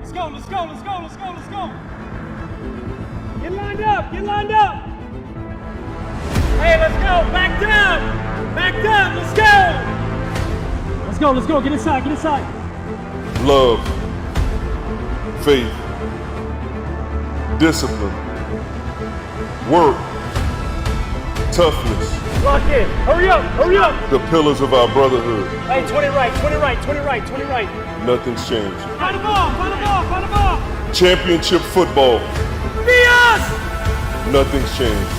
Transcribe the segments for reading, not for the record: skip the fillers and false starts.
Let's go, let's go, let's go, let's go, let's go. Get lined up, get lined up. Hey, let's go, back down, let's go. Let's go, let's go, get inside, get inside. Love, faith, discipline, work, toughness. Lock in, hurry up, hurry up. The pillars of our brotherhood. Hey, 20 right, 20 right, 20 right, 20 right. Nothing's changed. Find the ball, find the ball, find the ball. Championship football. Be us! Nothing's changed.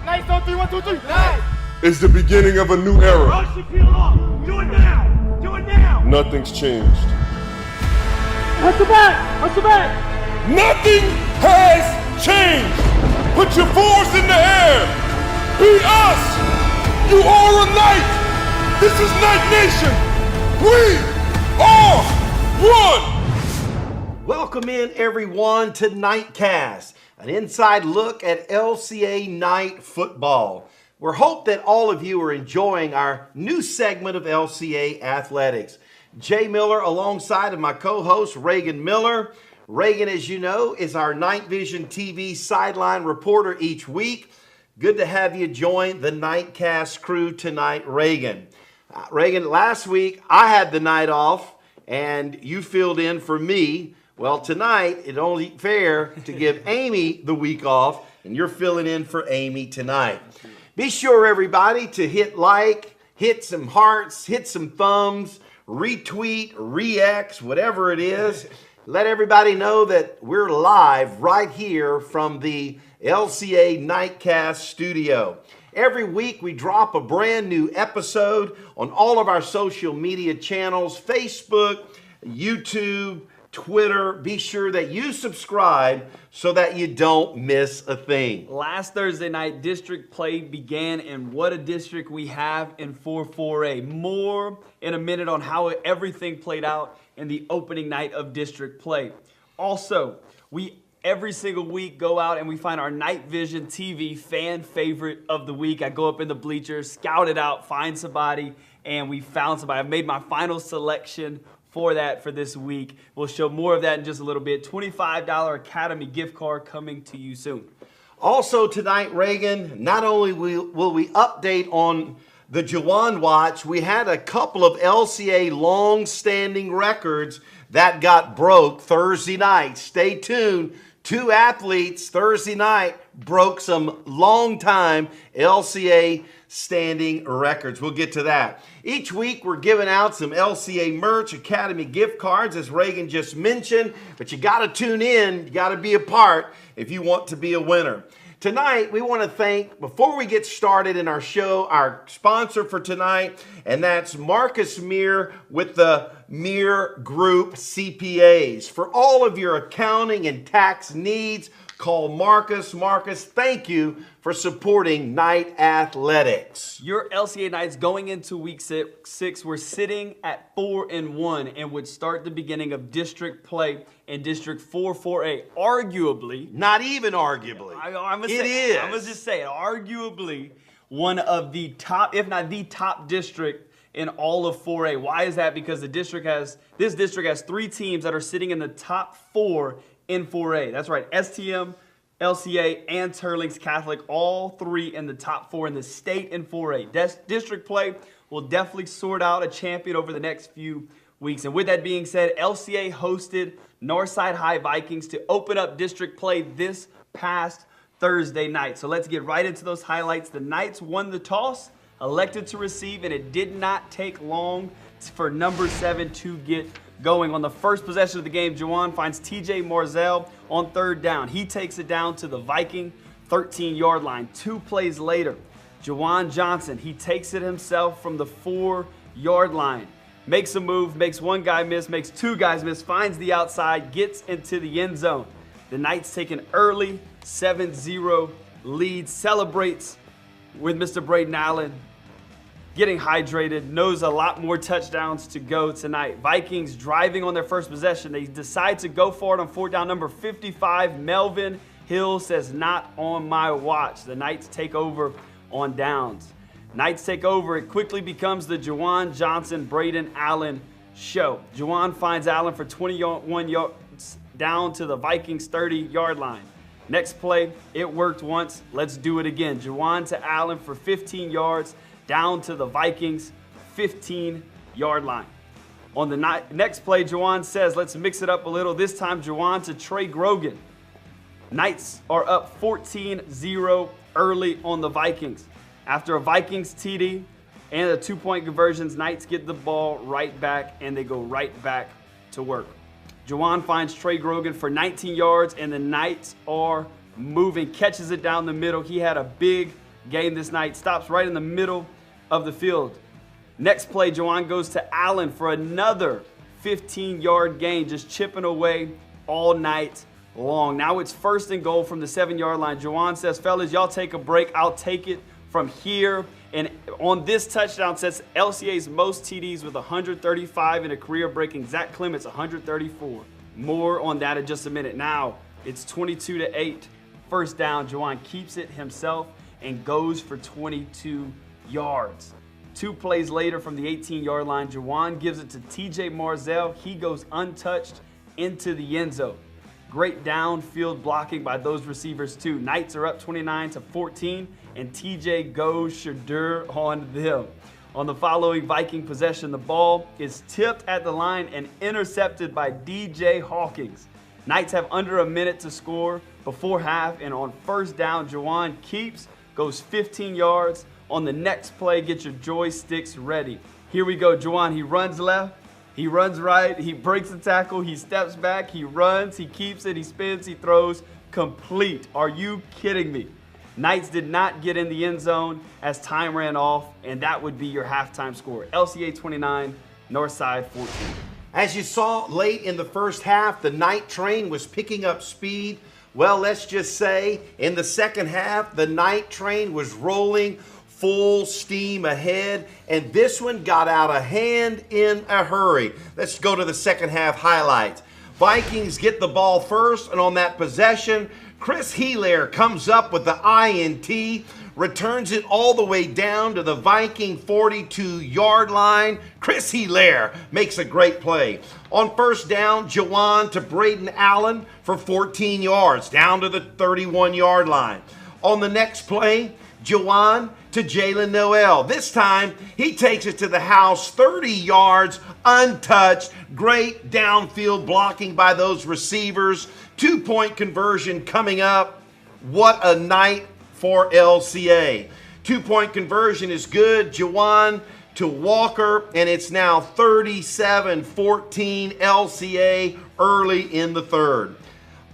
Nice on 3, 1, 2, 3. Nice. It's the beginning of a new era. Rush the field off. Do it now. Do it now. Nothing's changed. Hustle back. Hustle back. Nothing has changed. Put your fours in the air. Be us. You are a Knight. This is Knight Nation. We are one. Welcome in everyone to KnightCast, an inside look at LCA Knight football. We hope that all of you are enjoying our new segment of LCA Athletics. Jay Miller alongside of my co-host Reagan Miller. Reagan, as you know, is our KnightVisionTV sideline reporter each week. Good to have you join the KnightCast crew tonight, Reagan. Reagan, last week I had the night off and you filled in for me. Well, tonight it's only fair to give Amy the week off, and you're filling in for Amy tonight. Be sure, everybody, to hit like, hit some hearts, hit some thumbs, retweet, re-X, whatever it is. Let everybody know that we're live right here from the LCA KnightCast studio. Every week we drop a brand new episode on all of our social media channels, Facebook, YouTube, Twitter. Be sure that you subscribe so that you don't miss a thing. Last Thursday night, district play began, and what a district we have in 4-4A. More in a minute on how everything played out in the opening night of district play. Also, we every single week go out and we find our KnightVisionTV fan favorite of the week. I go up in the bleachers, scout it out, find somebody, and we found somebody. I've made my final selection for that for this week. We'll show more of that in just a little bit. $25 Academy gift card coming to you soon. Also tonight, Reagan, not only will we update on the Jawan Watch, we had a couple of LCA long-standing records that got broke Thursday night. Stay tuned. Two athletes Thursday night broke some long-time LCA standing records. We'll get to that. Each week we're giving out some LCA merch, Academy gift cards, as Reagan just mentioned, but you got to tune in, you got to be a part if you want to be a winner. Tonight, we want to thank, before we get started in our show, our sponsor for tonight, and that's Marcus Meir with the Meir Group CPAs. For all of your accounting and tax needs, call Marcus. Marcus, thank you for supporting Knight Athletics. Your LCA Knights going into week six, we're sitting at 4-1 and would start the beginning of district play in District 4-4A. Arguably, not even arguably, it is. I'm going to just say it, arguably one of the top, if not the top district in all of 4A. Why is that? Because this district has 3 teams that are sitting in the top 4 in 4A. That's right, STM, LCA, and Turlings Catholic, all 3 in the top 4 in the state in 4A. District play will definitely sort out a champion over the next few weeks. And with that being said, LCA hosted Northside High Vikings to open up district play this past Thursday night. So let's get right into those highlights. The Knights won the toss, elected to receive, and it did not take long for number 7 to get going. On the first possession of the game, Jawan finds TJ Morzell on 3rd down. He takes it down to the Viking 13-yard line. 2 plays later, Jawan Johnson, he takes it himself from the 4-yard line. Makes a move, makes one guy miss, makes 2 guys miss, finds the outside, gets into the end zone. The Knights take an early 7-0 lead, celebrates with Mr. Braden Allen getting hydrated, knows a lot more touchdowns to go tonight. Vikings driving on their first possession. They decide to go for it on 4th down. Number 55, Melvin Hill says, not on my watch. The Knights take over on downs. Knights take over. It quickly becomes the Jawan Johnson, Braden Allen show. Jawan finds Allen for 21 yards down to the Vikings 30-yard line. Next play, it worked once. Let's do it again. Jawan to Allen for 15 yards down to the Vikings 15-yard line. On the next play, Jawan says, let's mix it up a little. This time, Jawan to Trey Grogan. Knights are up 14-0 early on the Vikings. After a Vikings TD and a 2-point conversions, Knights get the ball right back, and they go right back to work. Jawan finds Trey Grogan for 19 yards, and the Knights are moving. Catches it down the middle. He had a big game this night. Stops right in the middle of the field. Next play, Jawan goes to Allen for another 15-yard gain, just chipping away all night long. Now it's 1st and goal from the 7-yard line. Jawan says, fellas, y'all take a break. I'll take it from here. And on this touchdown sets LCA's most TDs with 135 in a career, breaking Zach Clements 134. More on that in just a minute. Now it's 22-8. 1st down. Jawan keeps it himself and goes for 22 yards. 2 plays later from the 18-yard line, Jawan gives it to TJ Marzell. He goes untouched into the end zone. Great downfield blocking by those receivers too. Knights are up 29-14, and TJ goes Shadur on them. On the following Viking possession, the ball is tipped at the line and intercepted by DJ Hawkins. Knights have under a minute to score before half, and on 1st down, Jawan keeps, goes 15 yards. On the next play, get your joysticks ready. Here we go, Jawan, he runs left. He runs right, he breaks the tackle, he steps back, he runs, he keeps it, he spins, he throws, complete. Are you kidding me? Knights did not get in the end zone as time ran off, and that would be your halftime score. LCA 29, Northside 14. As you saw late in the first half, the Knight train was picking up speed. Well, let's just say in the second half, the Knight train was rolling full steam ahead, and this one got out of hand in a hurry. Let's go to the second half highlights. Vikings get the ball first, and on that possession, Chris Hilaire comes up with the INT, returns it all the way down to the Viking 42-yard line. Chris Hilaire makes a great play. On 1st down, Jawan to Braden Allen for 14 yards, down to the 31-yard line. On the next play, Jawan to Jalen Noel. This time, he takes it to the house, 30 yards, untouched. Great downfield blocking by those receivers. 2-point conversion coming up. What a night for LCA. 2-point conversion is good. Jawan to Walker, and it's now 37-14 LCA early in the 3rd.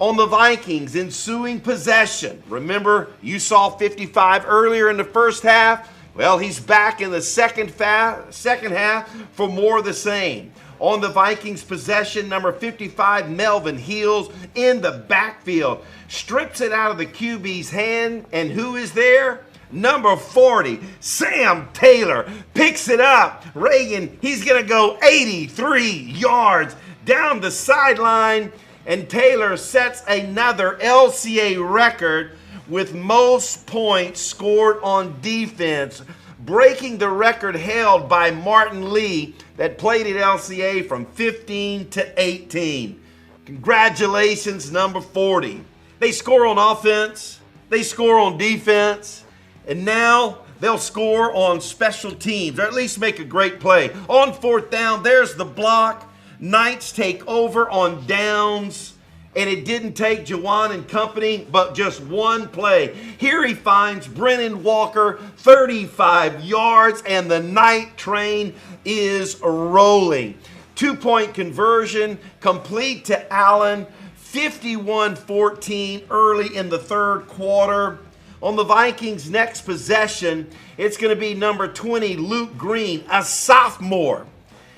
On the Vikings' ensuing possession, remember you saw 55 earlier in the first half? Well, he's back in the second half for more of the same. On the Vikings' possession, number 55, Melvin Heels in the backfield, strips it out of the QB's hand, and who is there? Number 40, Sam Taylor, picks it up. Reagan, he's going to go 83 yards down the sideline, and Taylor sets another LCA record with most points scored on defense, breaking the record held by Martin Lee that played at LCA from 15 to 18. Congratulations, number 40. They score on offense, they score on defense, and now they'll score on special teams, or at least make a great play. On 4th down, there's the block. Knights take over on downs, and it didn't take Jawan and company but just one play. Here he finds Brennan Walker, 35 yards, and the Knight train is rolling. 2-point conversion complete to Allen, 51-14 early in the 3rd quarter. On the Vikings' next possession, it's going to be number 20, Luke Green, a sophomore.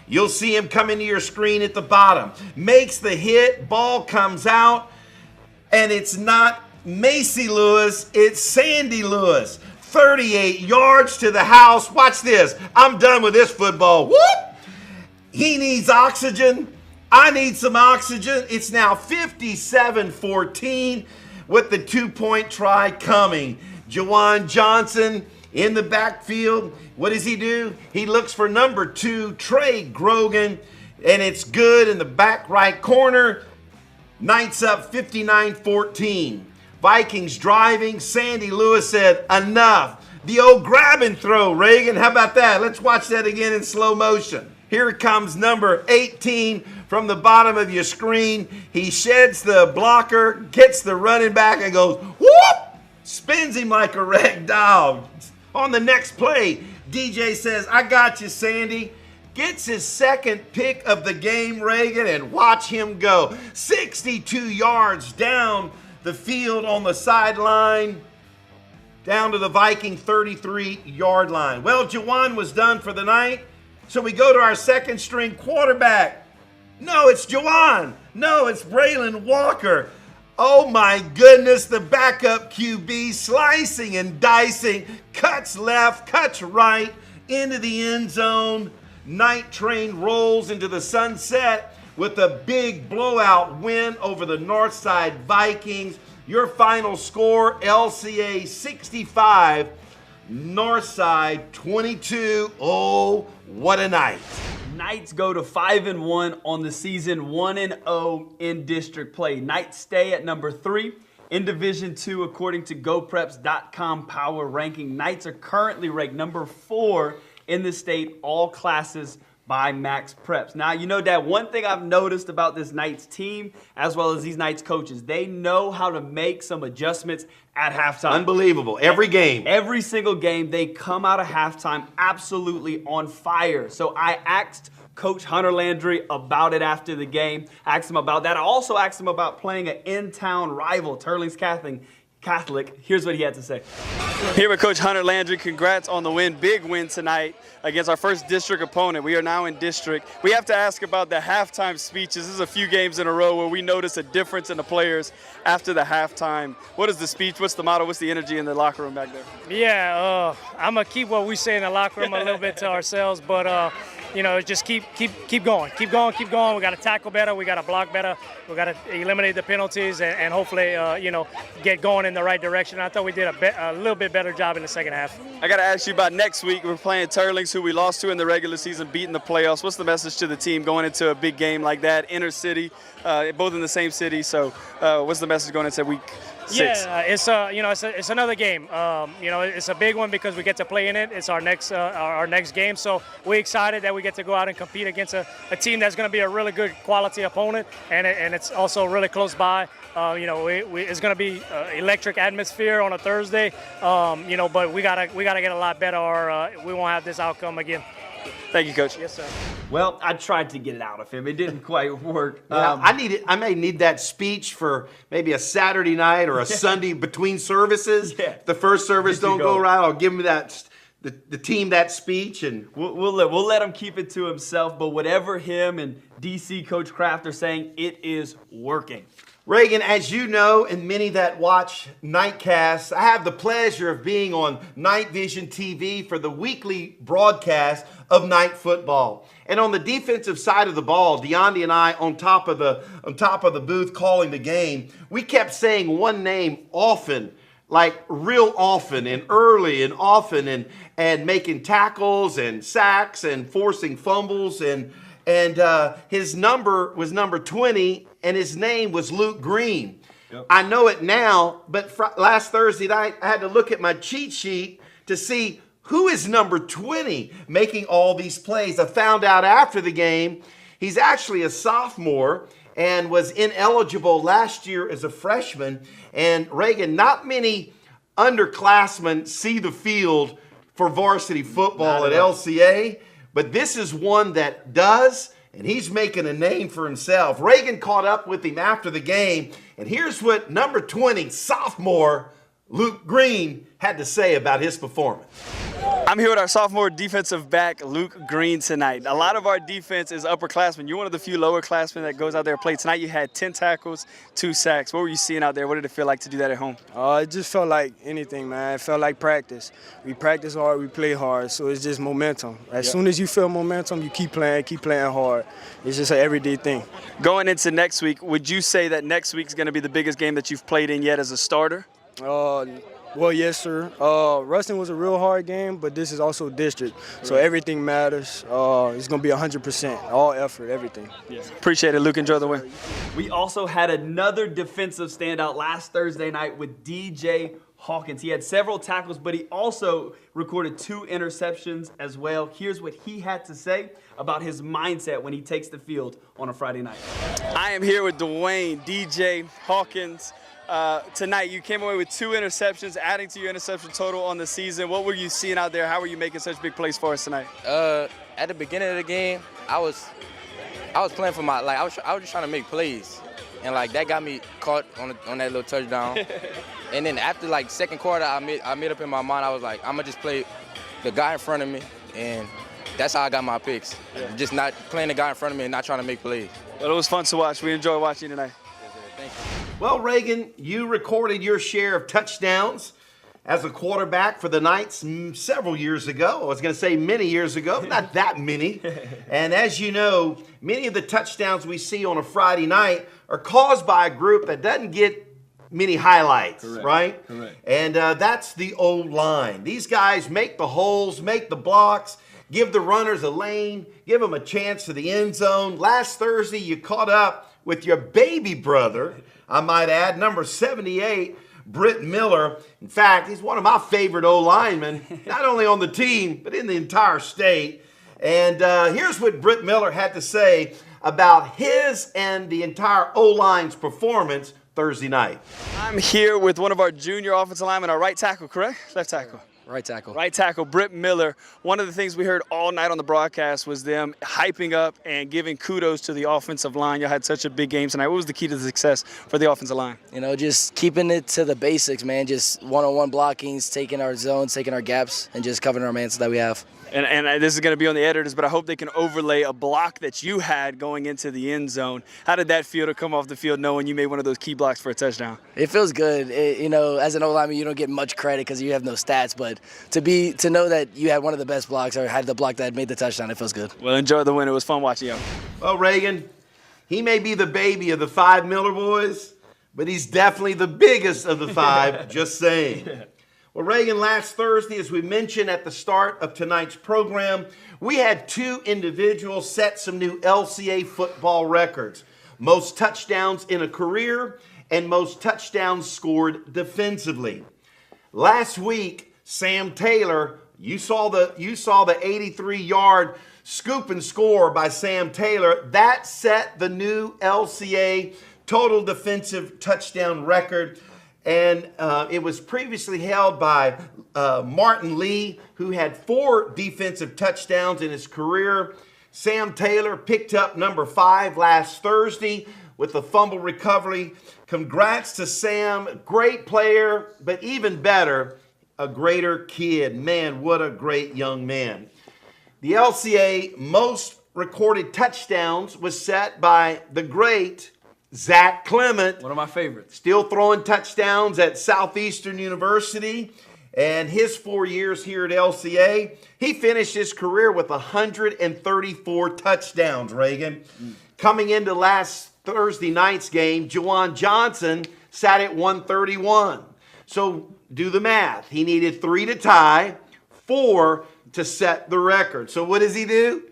You'll see him come into your screen at the bottom. Makes the hit, ball comes out, and it's not Macy Lewis, it's Sandy Lewis. 38 yards to the house. Watch this. I'm done with this football. Whoop! He needs oxygen. I need some oxygen. It's now 57-14 with the 2-point try coming. Jawan Johnson in the backfield. What does he do? He looks for number 2, Trey Grogan, and it's good in the back right corner. Knights up 59-14. Vikings driving. Sandy Lewis said, enough. The old grab and throw, Reagan. How about that? Let's watch that again in slow motion. Here comes number 18 from the bottom of your screen. He sheds the blocker, gets the running back, and goes, whoop! Spins him like a rag doll. On the next play, DJ says, I got you, Sandy. Gets his second pick of the game, Reagan, and watch him go. 62 yards down the field on the sideline, down to the Viking 33-yard line. Well, Jawan was done for the night, so we go to our second string quarterback. No, it's Jawan. No, it's Braylon Walker. Oh my goodness, the backup QB slicing and dicing, cuts left, cuts right, into the end zone. Night Train rolls into the sunset with a big blowout win over the Northside Vikings. Your final score, LCA 65, Northside 22. Oh, what a night. Knights go to 5-1 on the season, 1-0 in district play. Knights stay at number 3 in Division 2 according to GoPreps.com power ranking. Knights are currently ranked number 4 in the state, all classes by Max Preps. Now, you know, Dad, one thing I've noticed about this Knights team, as well as these Knights coaches, they know how to make some adjustments at halftime. Unbelievable. Every game. Every single game, they come out of halftime absolutely on fire. So I asked Coach Hunter Landry about it after the game. I asked him about that. I also asked him about playing an in-town rival, Turlings Catholic. Here's what he had to say. Here with Coach Hunter Landry. Congrats on the win. Big win tonight against our first district opponent. We are now in district. We have to ask about the halftime speeches. This is a few games in a row where we notice a difference in the players after the halftime. What is the speech? What's the motto? What's the energy in the locker room back there? Yeah, I'm going to keep what we say in the locker room a little bit to ourselves, but you know, just keep going. Keep going. We got to tackle better. We got to block better. We got to eliminate the penalties and hopefully, you know, get going in the right direction. I thought we did a little bit better job in the second half. I got to ask you about next week. We're playing Turlings, who we lost to in the regular season, beating the playoffs. What's the message to the team going into a big game like that, inner city, both in the same city? So what's the message going into week 6? Yeah, it's another game. You know, it's a big one because we get to play in it. It's our next game. So we're excited that we get to go out and compete against a team that's going to be a really good quality opponent, and it's also really close by. You know, it's going to be electric atmosphere on a Thursday. You know, but we gotta get a lot better, or we won't have this outcome again. Thank you, Coach. Yes, sir. Well, I tried to get it out of him. It didn't quite work. I may need that speech for maybe a Saturday night or a Sunday between services. Yeah. The first service don't go right, I'll give him the team that speech, and we'll let him keep it to himself. But whatever him and DC Coach Kraft are saying, it is working. Reagan, as you know, and many that watch KnightCast, I have the pleasure of being on KnightVisionTV for the weekly broadcast of night football. And on the defensive side of the ball, Deondi and I on top of the booth calling the game, we kept saying one name often, like real often and early and often, and making tackles and sacks and forcing fumbles, and his number was number 20, and his name was Luke Green. Yep. I know it now, but last Thursday night, I had to look at my cheat sheet to see who is number 20 making all these plays. I found out after the game, he's actually a sophomore and was ineligible last year as a freshman. And Reagan, not many underclassmen see the field for varsity football at LCA, but this is one that does, and he's making a name for himself. Reagan caught up with him after the game, and here's what number 20, sophomore Luke Green, had to say about his performance. I'm here with our sophomore defensive back, Luke Green, tonight. A lot of our defense is upperclassmen. You're one of the few lowerclassmen that goes out there and plays. Tonight you had 10 tackles, 2 sacks. What were you seeing out there? What did it feel like to do that at home? It just felt like anything, man. It felt like practice. We practice hard, we play hard, so it's just momentum. As soon as you feel momentum, you keep playing hard. It's just an everyday thing. Going into next week, would you say that next week's going to be the biggest game that you've played in yet as a starter? Well, yes, sir. Ruston was a real hard game, but this is also district, so everything matters. It's going to be 100%, all effort, everything. Appreciate it, Luke. Enjoy the win. We also had another defensive standout last Thursday night with DJ Hawkins. He had several tackles, but he also recorded 2 interceptions as well. Here's what he had to say about his mindset when he takes the field on a Friday night. I am here with Dwayne DJ Hawkins. Tonight, you came away with 2 interceptions, adding to your interception total on the season. What were you seeing out there? How were you making such big plays for us tonight? At the beginning of the game, I was playing for my, like, I was just trying to make plays, and like that got me caught on that little touchdown. And then after like second quarter, I made up in my mind. I was like, I'm gonna just play the guy in front of me, and that's how I got my picks. Just not playing the guy in front of me and not trying to make plays. Well, it was fun to watch. We enjoyed watching tonight. Thank you. Well, Reagan, you recorded your share of touchdowns as a quarterback for the Knights several years ago. I was going to say many years ago, but not that many. And as you know, many of the touchdowns we see on a Friday night are caused by a group that doesn't get many highlights, right? Correct. And that's the old line. These guys make the holes, make the blocks, give the runners a lane, give them a chance to the end zone. Last Thursday, you caught up with your baby brother, I might add, number 78, Britt Miller. In fact, he's one of my favorite O-linemen, not only on the team, but in the entire state. And here's what Britt Miller had to say about his and the entire O-line's performance Thursday night. I'm here with one of our junior offensive linemen, our right tackle, correct? Left tackle. Right tackle. Right tackle, Britt Miller. One of the things we heard all night on the broadcast was them hyping up and giving kudos to the offensive line. Y'all had such a big game tonight. What was the key to the success for the offensive line? You know, just keeping it to the basics, man. Just one-on-one blockings, taking our zones, taking our gaps, and just covering our man that we have. And this is going to be on the editors, but I hope they can overlay a block that you had going into the end zone. How did that feel to come off the field knowing you made one of those key blocks for a touchdown? It feels good. You know, as an O-lineman, you don't get much credit because you have no stats, but to know that you had one of the best blocks or had the block that made the touchdown, it feels good. Well, enjoy the win. It was fun watching you. Well, Reagan, he may be the baby of the 5 Miller boys, but he's definitely the biggest of the 5, just saying. Well, Reagan, last Thursday, as we mentioned at the start of tonight's program, we had 2 individuals set some new LCA football records. Most touchdowns in a career and most touchdowns scored defensively. Last week, Sam Taylor, you saw the 83-yard scoop and score by Sam Taylor. That set the new LCA total defensive touchdown record. And it was previously held by Martin Lee, who had 4 defensive touchdowns in his career. Sam Taylor picked up number 5 last Thursday with a fumble recovery. Congrats to Sam, great player, but even better, a greater kid. Man, what a great young man. The LCA most recorded touchdowns was set by the great Zach Clement. One of my favorites. Still throwing touchdowns at Southeastern University. And his 4 years here at LCA, he finished his career with 134 touchdowns, Reagan. Coming into last Thursday night's game, Jawan Johnson sat at 131. So do the math. He needed 3 to tie, 4 to set the record. So what does he do?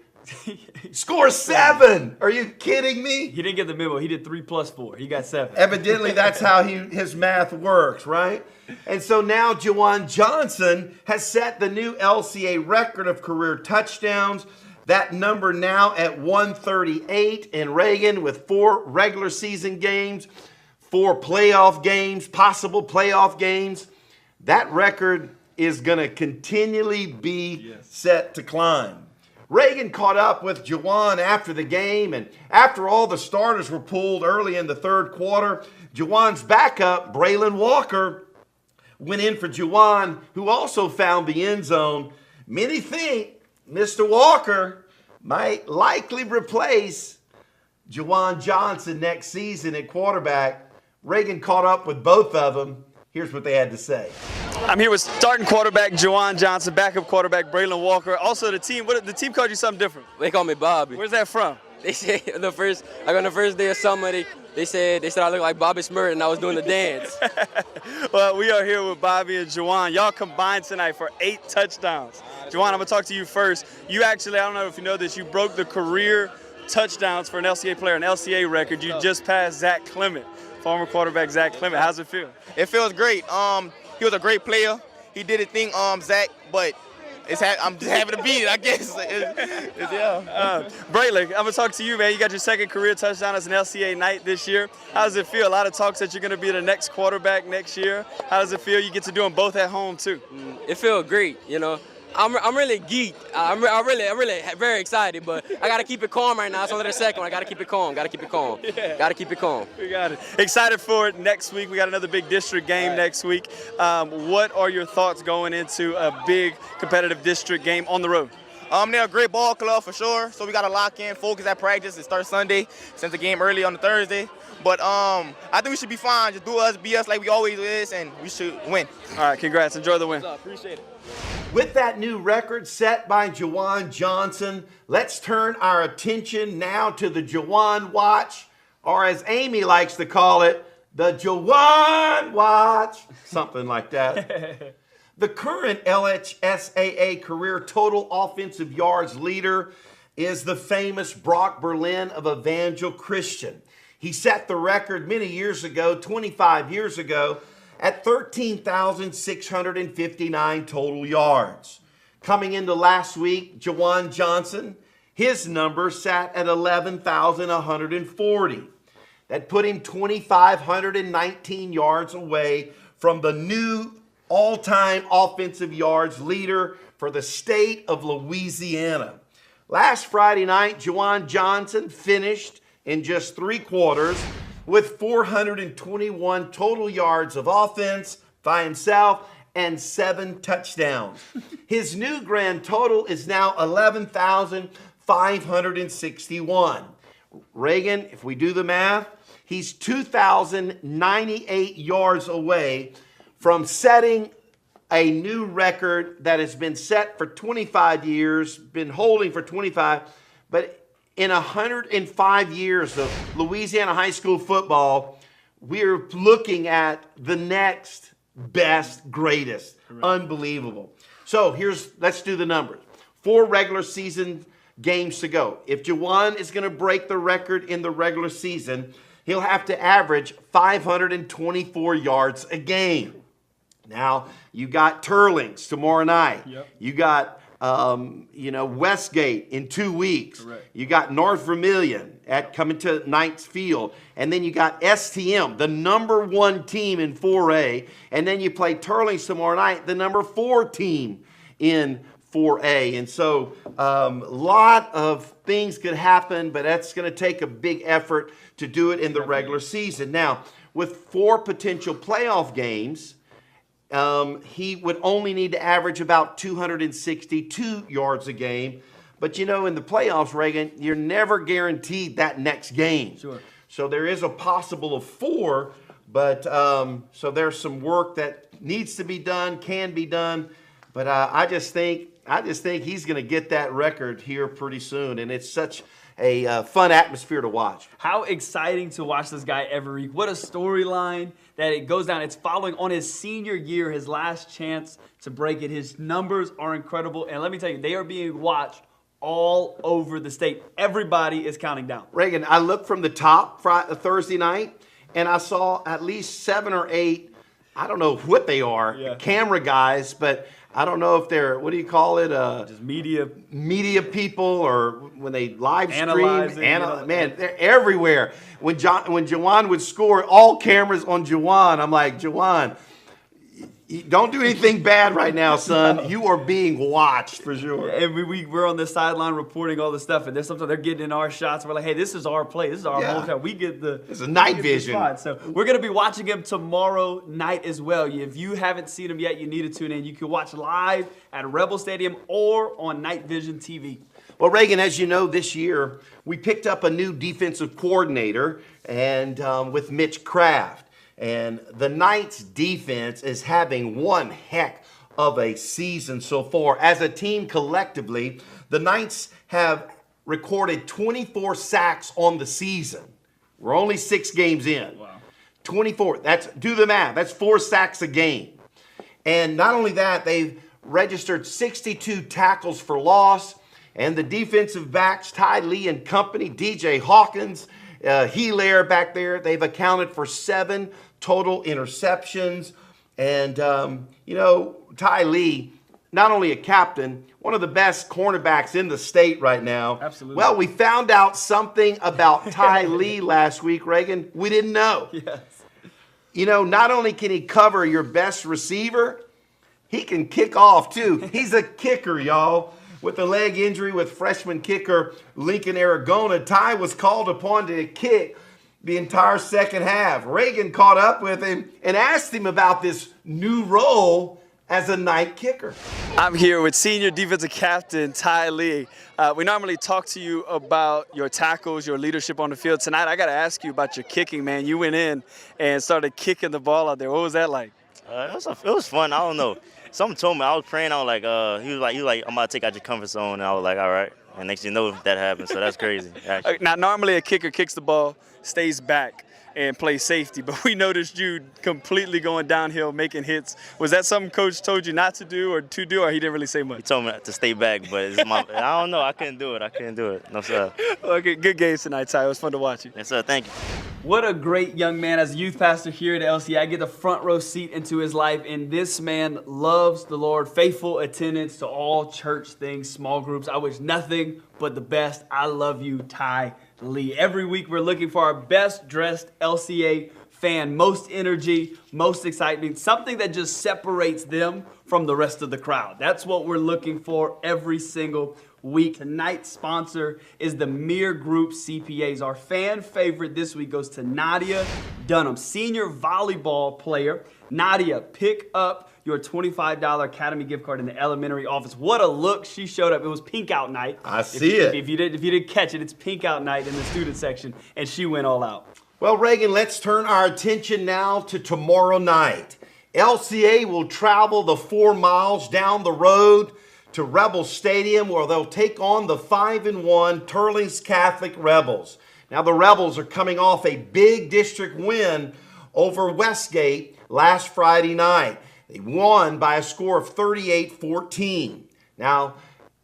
Score 7. Are you kidding me? He didn't get the memo. He did 3 plus 4. He got 7. Evidently, that's how his math works, right? And so now Jawan Johnson has set the new LCA record of career touchdowns. That number now at 138. And Reagan, with 4 regular season games, 4 playoff games, possible playoff games, that record is going to continually be set to climb. Reagan caught up with Jawan after the game, and after all the starters were pulled early in the third quarter, Jawan's backup, Braylon Walker, went in for Jawan, who also found the end zone. Many think Mr. Walker might likely replace Jawan Johnson next season at quarterback. Reagan caught up with both of them. Here's what they had to say. I'm here with starting quarterback Jawan Johnson, backup quarterback Braylon Walker. Also, the team the called you something different. They call me Bobby. Where's that from? They said on the first day of summer, they said I looked like Bobby Smurd and I was doing the dance. Well, we are here with Bobby and Jawan. Y'all combined tonight for 8 touchdowns. Jawan, I'm going to talk to you first. You actually, I don't know if you know this, you broke the career touchdowns for an LCA player, an LCA record. You just passed Zach Clement, former quarterback Zach Clement. How's it feel? It feels great. He was a great player. He did his thing, Zach, but I'm just happy to beat it, I guess. Braylon, I'm going to talk to you, man. You got your second career touchdown as an LCA Knight this year. How does it feel? A lot of talks that you're going to be the next quarterback next year. How does it feel? You get to do them both at home, too. It feels great, you know. I'm really geeked. I'm really very excited, but I got to keep it calm right now. It's only the second one. I got to keep it calm. Got to keep it calm. Yeah. Got to keep it calm. We got it. Excited for it next week. We got another big district game next week. What are your thoughts going into a big competitive district game on the road? They're a great ball club for sure, so we got to lock in, focus at practice. It starts Sunday since the game early on the Thursday. But I think we should be fine. Just do us, be us like we always is, and we should win. All right, congrats. Enjoy the win. Appreciate it. With that new record set by Jawan Johnson, let's turn our attention now to the Jawan Watch, or as Amy likes to call it, the Jawan Watch, something like that. The current LHSAA career total offensive yards leader is the famous Brock Berlin of Evangel Christian. He set the record many years ago, 25 years ago, at 13,659 total yards. Coming into last week, Jawan Johnson, his number sat at 11,140. That put him 2,519 yards away from the new all-time offensive yards leader for the state of Louisiana. Last Friday night, Jawan Johnson finished in just 3 quarters with 421 total yards of offense by himself and 7 touchdowns. His new grand total is now 11,561. Reagan, if we do the math, he's 2,098 yards away from setting a new record that has been set for 25 years, been holding for 25, but in 105 years of Louisiana high school football, we're looking at the next best, greatest. Correct. Unbelievable. So let's do the numbers. 4 regular season games to go. If Jawan is going to break the record in the regular season, he'll have to average 524 yards a game. Now, you got Turlings tomorrow night. Yep. You got Westgate in 2 weeks. Correct. You got North Vermilion coming to Knight's Field. And then you got STM, the number 1 team in 4A. And then you play Turlings tomorrow night, the number 4 team in 4A. And so a lot of things could happen, but that's going to take a big effort to do it in the regular season. Now, with 4 potential playoff games, he would only need to average about 262 yards a game. But in the playoffs, Reagan, you're never guaranteed that next game. Sure. So there is a possible of 4, but so there's some work that needs to be done, can be done. But I just think he's going to get that record here pretty soon, and it's such a fun atmosphere to watch. How exciting to watch this guy every week. What a storyline that it goes down. It's following on his senior year, his last chance to break it. His numbers are incredible. And let me tell you, they are being watched all over the state. Everybody is counting down. Reagan, I looked from the top Thursday night, and I saw at least 7 or 8, I don't know what they are, camera guys, but I don't know if they're, what do you call it? Just media people, or when they live stream. Analyzing. Man, they're everywhere. When Jawan would score, all cameras on Jawan. I'm like, Jawan, don't do anything bad right now, son. No. You are being watched for sure. And we're on the sideline reporting all this stuff, and sometimes they're getting in our shots. We're like, hey, this is our play. This is our whole shot. We get the. It's a night vision. So we're going to be watching him tomorrow night as well. If you haven't seen him yet, you need to tune in. You can watch live at Rebel Stadium or on KnightVisionTV. Well, Reagan, as you know, this year we picked up a new defensive coordinator, and with Mitch Kraft. And the Knights defense is having one heck of a season so far. As a team collectively, the Knights have recorded 24 sacks on the season. We're only 6 games in. Wow. 24. Do the math. That's 4 sacks a game. And not only that, they've registered 62 tackles for loss. And the defensive backs, Ty Lee and company, DJ Hawkins, Hilaire back there, they've accounted for 7 total interceptions. And, Ty Lee, not only a captain, one of the best cornerbacks in the state right now. Absolutely. Well, we found out something about Ty Lee last week, Reagan. We didn't know. Yes. Not only can he cover your best receiver, he can kick off too. He's a kicker, y'all. With a leg injury with freshman kicker Lincoln Aragona, Ty was called upon to kick the entire second half. Reagan caught up with him and asked him about this new role as a Knight kicker. I'm here with senior defensive captain Ty Lee. We normally talk to you about your tackles, your leadership on the field. Tonight, I got to ask you about your kicking, man. You went in and started kicking the ball out there. What was that like? It was fun. I don't know. Someone told me, I was praying. I was like, he was like, I'm about to take out your comfort zone. And I was like, all right. And next thing you know, that happened. So that's crazy. Now, normally a kicker kicks the ball, stays back, and plays safety. But we noticed you completely going downhill, making hits. Was that something Coach told you not to do or to do, or he didn't really say much? He told me to stay back, but I don't know. I couldn't do it. No, sir. Okay, good games tonight, Ty. It was fun to watch you. Yes, sir. Thank you. What a great young man. As a youth pastor here at LCA, I get the front row seat into his life, and this man loves the Lord, faithful attendance to all church things, small groups. I wish nothing but the best. I love you, Ty Lee. Every week we're looking for our best dressed LCA fan, most energy, most excitement, something that just separates them from the rest of the crowd. That's what we're looking for every single week. Tonight's sponsor is the Mir Group CPAs. Our fan favorite this week goes to Nadia Dunham, senior volleyball player. Nadia, pick up your $25 Academy gift card in the elementary office. What a look she showed up. It was pink out night. I see it. If you didn't catch it, it's pink out night in the student section, and she went all out. Well, Reagan, let's turn our attention now to tomorrow night. LCA will travel the 4 miles down the road to Rebel Stadium, where they'll take on the 5-1 Turlings Catholic Rebels. Now, the Rebels are coming off a big district win over Westgate last Friday night. They won by a score of 38-14. Now,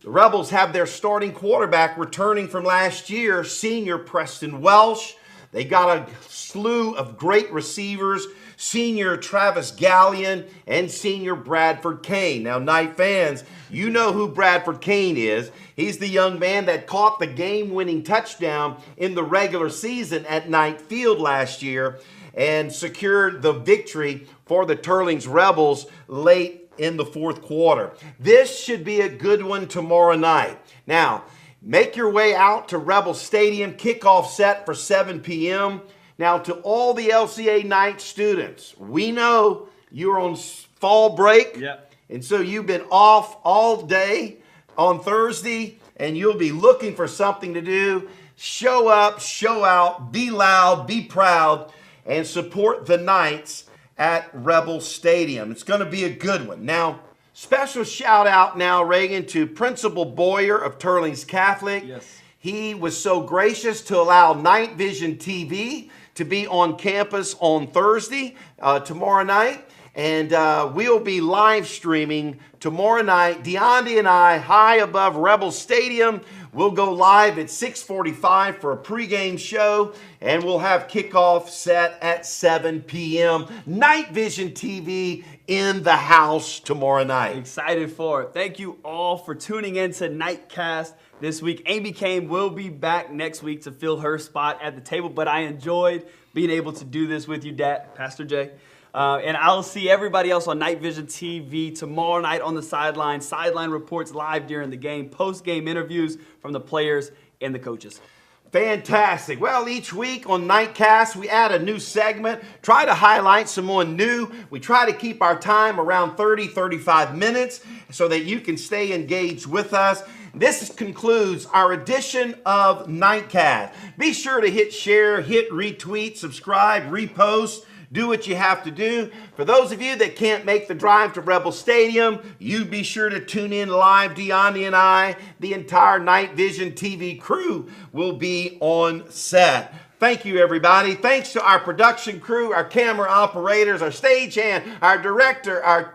the Rebels have their starting quarterback returning from last year, senior Preston Welsh. They got a slew of great receivers, senior Travis Gallion and senior Bradford Kane. Now, Knight fans, you know who Bradford Kane is. He's the young man that caught the game-winning touchdown in the regular season at Knight Field last year and secured the victory for the Turlings Rebels late in the fourth quarter. This should be a good one tomorrow night. Now, make your way out to Rebel Stadium, kickoff set for 7 p.m. Now, to all the LCA Knight students, we know you're on fall break. Yep. And so you've been off all day on Thursday, and you'll be looking for something to do. Show up, show out, be loud, be proud, and support the Knights at Rebel Stadium. It's going to be a good one. Now, special shout out now, Reagan, to Principal Boyer of Turlings Catholic. Yes. He was so gracious to allow KnightVisionTV to be on campus on Thursday, tomorrow night. And we'll be live streaming tomorrow night. Deonde and I, high above Rebel Stadium. We'll go live at 6:45 for a pregame show, and we'll have kickoff set at 7 p.m. KnightVisionTV in the house tomorrow night. Excited for it. Thank you all for tuning in to KnightCast this week. Amy Kane will be back next week to fill her spot at the table, but I enjoyed being able to do this with you, Dad, Pastor Jay. And I'll see everybody else on KnightVisionTV tomorrow night on the sideline. Sideline reports live during the game, post-game interviews from the players and the coaches. Fantastic. Well, each week on KnightCast, we add a new segment, try to highlight someone new. We try to keep our time around 30-35 minutes so that you can stay engaged with us. This concludes our edition of KnightCast. Be sure to hit share, hit retweet, subscribe, repost. Do what you have to do. For those of you that can't make the drive to Rebel Stadium, you be sure to tune in live. Deonde and I, the entire KnightVisionTV crew will be on set. Thank you, everybody. Thanks to our production crew, our camera operators, our stagehand, our director, our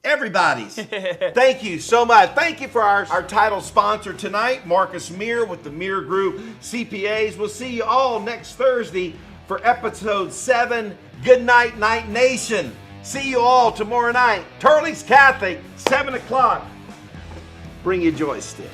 everybody's. Thank you so much. Thank you for our title sponsor tonight, Marcus Meir with the Meir Group CPAs. We'll see you all next Thursday for episode 7. Good night, Night Nation. See you all tomorrow night. Turley's Catholic, 7 o'clock. Bring your joystick.